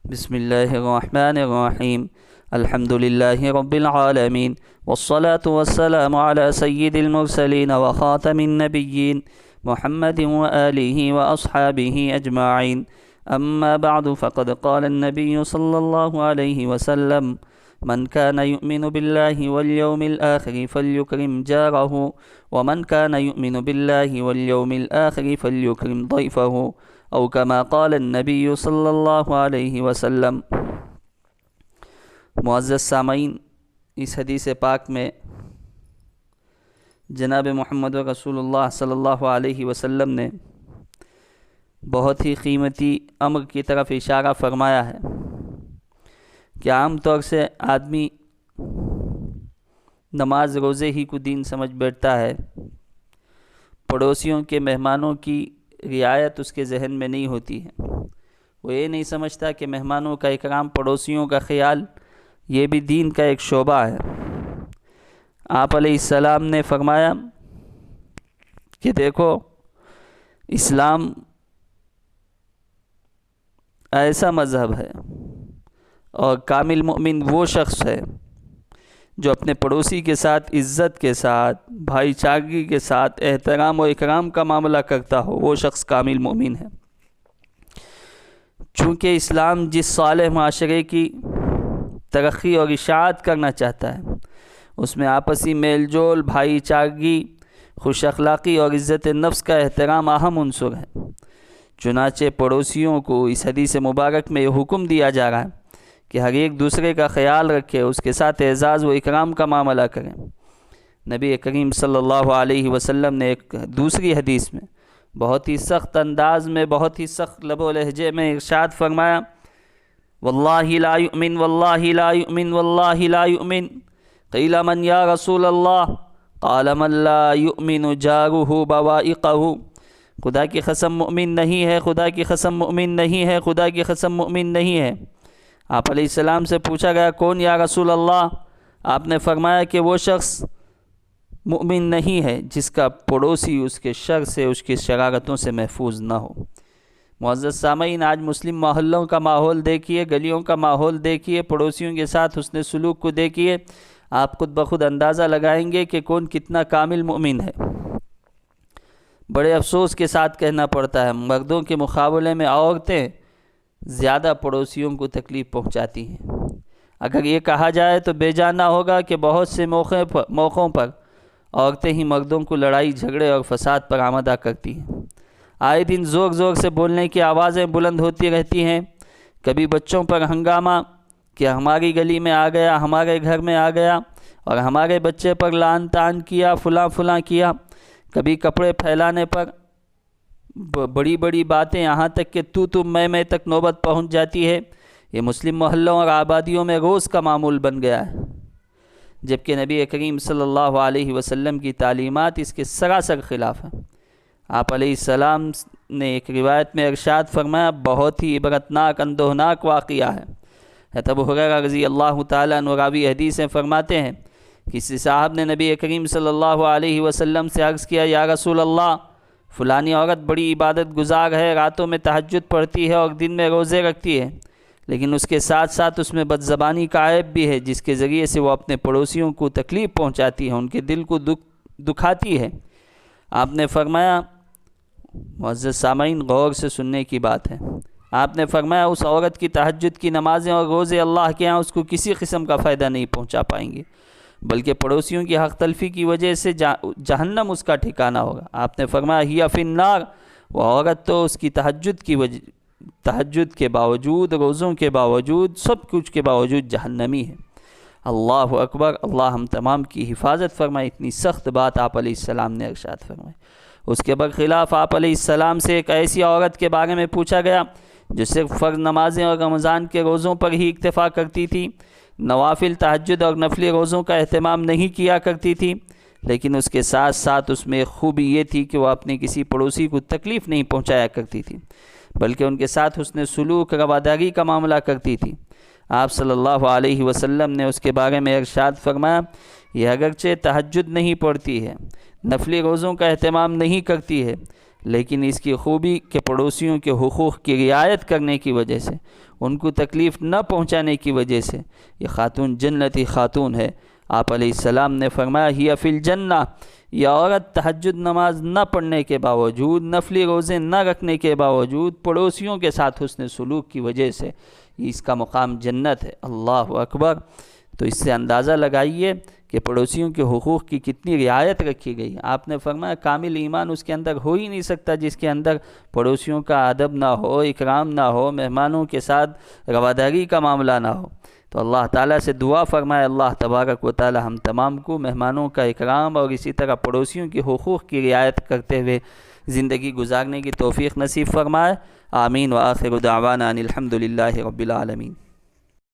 بسم اللہ الرحمن الرحیم الحمد للہ رب العالمین والصلاة والسلام علی سید المرسلین وخاتم النبیین محمد وآلہ واصحابہ اجمعین اما بعد فقد قال النبی صلی اللہ علیہ وسلم من كان يؤمن بالله واليوم الآخر فليكرم جاره ومن كان يؤمن بالله واليوم الآخر فليكرم ضيفه او كما قال النبی صلی اللہ علیہ وسلم۔ معزز سامعین، اس حدیث پاک میں جناب محمد رسول اللہ صلی اللہ علیہ وسلم نے بہت ہی قیمتی امر کی طرف اشارہ فرمایا ہے کہ عام طور سے آدمی نماز روزے ہی کو دین سمجھ بیٹھتا ہے، پڑوسیوں کے مہمانوں کی رعایت اس کے ذہن میں نہیں ہوتی ہے، وہ یہ نہیں سمجھتا کہ مہمانوں کا اکرام، پڑوسیوں کا خیال، یہ بھی دین کا ایک شعبہ ہے۔ آپ علیہ السلام نے فرمایا کہ دیکھو، اسلام ایسا مذہب ہے اور کامل مومن وہ شخص ہے جو اپنے پڑوسی کے ساتھ عزت کے ساتھ، بھائی چارگی کے ساتھ، احترام و اکرام کا معاملہ کرتا ہو، وہ شخص کامل مومن ہے۔ چونکہ اسلام جس صالح معاشرے کی ترقی اور اشاعت کرنا چاہتا ہے، اس میں آپسی میل جول، بھائی چارگی، خوش اخلاقی اور عزت نفس کا احترام اہم عنصر ہے۔ چنانچہ پڑوسیوں کو اس حدیث مبارک میں یہ حکم دیا جا رہا ہے کہ ہر ایک دوسرے کا خیال رکھے، اس کے ساتھ اعزاز و اکرام کا معاملہ کریں۔ نبی کریم صلی اللہ علیہ وسلم نے ایک دوسری حدیث میں بہت ہی سخت انداز میں، بہت ہی سخت لب و لہجے میں ارشاد فرمایا، واللہ لا یؤمن واللہ لا یؤمن واللہ لا یؤمن، قیل من یا رسول اللہ، قال من لا یؤمن جارہ بوائقہ، خدا کی قسم مؤمن نہیں ہے، خدا کی قسم مؤمن نہیں ہے، خدا کی قسم مؤمن نہیں ہے۔ آپ علیہ السلام سے پوچھا گیا، کون یا رسول اللہ؟ آپ نے فرمایا کہ وہ شخص مؤمن نہیں ہے جس کا پڑوسی اس کے شر سے، اس کی شرارتوں سے محفوظ نہ ہو۔ معزز سامعین، آج مسلم محلوں کا ماحول دیکھیے، گلیوں کا ماحول دیکھیے، پڑوسیوں کے ساتھ حسن سلوک کو دیکھیے، آپ خود بخود اندازہ لگائیں گے کہ کون کتنا کامل مومن ہے۔ بڑے افسوس کے ساتھ کہنا پڑتا ہے، مردوں کے مقابلے میں عورتیں زیادہ پڑوسیوں کو تکلیف پہنچاتی ہیں۔ اگر یہ کہا جائے تو بے جان نہ ہوگا کہ بہت سے موقعوں پر عورتیں ہی مردوں کو لڑائی جھگڑے اور فساد پر آمادہ کرتی ہیں۔ آئے دن زور زور سے بولنے کی آوازیں بلند ہوتی رہتی ہیں، کبھی بچوں پر ہنگامہ کہ ہماری گلی میں آ گیا، ہمارے گھر میں آ گیا اور ہمارے بچے پر لعن طعن کیا، فلاں فلاں کیا، کبھی کپڑے پھیلانے پر بڑی بڑی باتیں، یہاں تک کہ تو میں تک نوبت پہنچ جاتی ہے۔ یہ مسلم محلوں اور آبادیوں میں روز کا معمول بن گیا ہے، جبکہ نبی کریم صلی اللہ علیہ وسلم کی تعلیمات اس کے سراسر خلاف ہیں۔ آپ علیہ السلام نے ایک روایت میں ارشاد فرمایا، بہت ہی عبرتناک، اندوہناک واقعہ ہے۔ حضرت ابو ہریرہ رضی اللہ تعالیٰ عنہ راوی حدیث میں فرماتے ہیں، کسی صاحب نے نبی کریم صلی اللہ علیہ وسلم سے عرض کیا، یا رسول اللہ، فلانی عورت بڑی عبادت گزار ہے، راتوں میں تہجد پڑھتی ہے اور دن میں روزے رکھتی ہے، لیکن اس کے ساتھ ساتھ اس میں بد زبانی کا عیب بھی ہے، جس کے ذریعے سے وہ اپنے پڑوسیوں کو تکلیف پہنچاتی ہے، ان کے دل کو دکھاتی ہے۔ آپ نے فرمایا، معزز سامعین غور سے سننے کی بات ہے، آپ نے فرمایا اس عورت کی تہجد کی نمازیں اور روزے اللہ کے ہاں اس کو کسی قسم کا فائدہ نہیں پہنچا پائیں گے، بلکہ پڑوسیوں کی حق تلفی کی وجہ سے جہنم اس کا ٹھکانہ ہوگا۔ آپ نے فرمایا، ہی فی النار، وہ عورت تو اس کی تہجد کے باوجود، روزوں کے باوجود، سب کچھ کے باوجود جہنمی ہے۔ اللہ اکبر، اللہ ہم تمام کی حفاظت فرمائے۔ اتنی سخت بات آپ علیہ السلام نے ارشاد فرمائی۔ اس کے برخلاف آپ علیہ السلام سے ایک ایسی عورت کے بارے میں پوچھا گیا جو صرف فرض نمازیں اور رمضان کے روزوں پر ہی اکتفا کرتی تھی، نوافل تہجد اور نفلی روزوں کا اہتمام نہیں کیا کرتی تھی، لیکن اس کے ساتھ ساتھ اس میں ایک خوبی یہ تھی کہ وہ اپنے کسی پڑوسی کو تکلیف نہیں پہنچایا کرتی تھی، بلکہ ان کے ساتھ حسن سلوک، رواداری کا معاملہ کرتی تھی۔ آپ صلی اللہ علیہ وسلم نے اس کے بارے میں ارشاد فرمایا، یہ اگرچہ تہجد نہیں پڑھتی ہے، نفلی روزوں کا اہتمام نہیں کرتی ہے، لیکن اس کی خوبی کہ پڑوسیوں کے حقوق کی رعایت کرنے کی وجہ سے، ان کو تکلیف نہ پہنچانے کی وجہ سے یہ خاتون جنتی خاتون ہے۔ آپ علیہ السلام نے فرمایا ہی فی الجنہ، یہ عورت تہجد نماز نہ پڑھنے کے باوجود، نفلی روزے نہ رکھنے کے باوجود، پڑوسیوں کے ساتھ حسن سلوک کی وجہ سے اس کا مقام جنت ہے۔ اللہ اکبر! تو اس سے اندازہ لگائیے کہ پڑوسیوں کے حقوق کی کتنی رعایت رکھی گئی۔ آپ نے فرمایا کامل ایمان اس کے اندر ہو ہی نہیں سکتا جس کے اندر پڑوسیوں کا ادب نہ ہو، اکرام نہ ہو، مہمانوں کے ساتھ رواداری کا معاملہ نہ ہو۔ تو اللہ تعالیٰ سے دعا فرمائے اللہ تبارک و تعالی ہم تمام کو مہمانوں کا اکرام اور اسی طرح پڑوسیوں کے حقوق کی رعایت کرتے ہوئے زندگی گزارنے کی توفیق نصیب فرمائے۔ آمین۔ وآخر دعوانا ان الحمد للہ رب العالمین۔